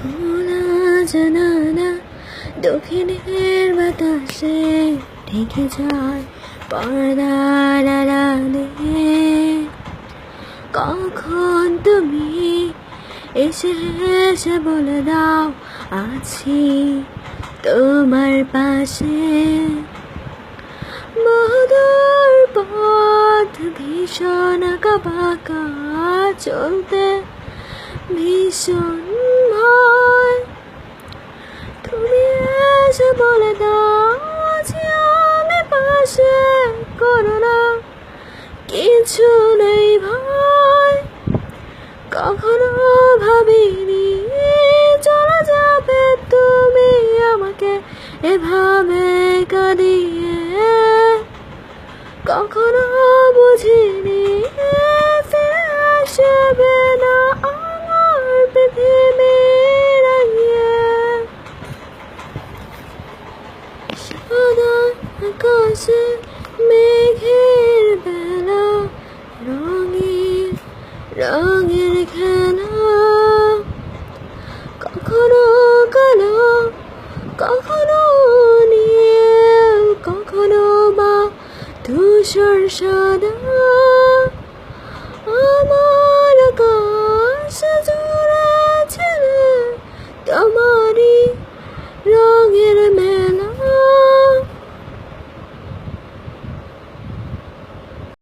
খোলা জানালা দক্ষিণের বাতাসে ঢেকে যায় পর্দার আড়ালে। কখন তুমি এসে এসে বলে দাও আছি তোমার পাশে। বহুদূর পথ ভীষণ আঁকাবাঁকা চলতে ভীষণ ভয়। তুমি এসে বলে দাও আছি আমি পাশে, করো না কিছু নেই ভয়। কখনো ভাবিনি চলে যাবে তুমি আমাকে এভাবে কাঁদিয়ে। কখনো বুঝিনি ফিরে আসবে না আমার পৃথিবীর আইয়ে। সাদা আকাশে মেঘের বেলা, রঙের রঙের খেলা। কখনো কালো, কখনো নীল, কখনো বা ধূসর সাদা।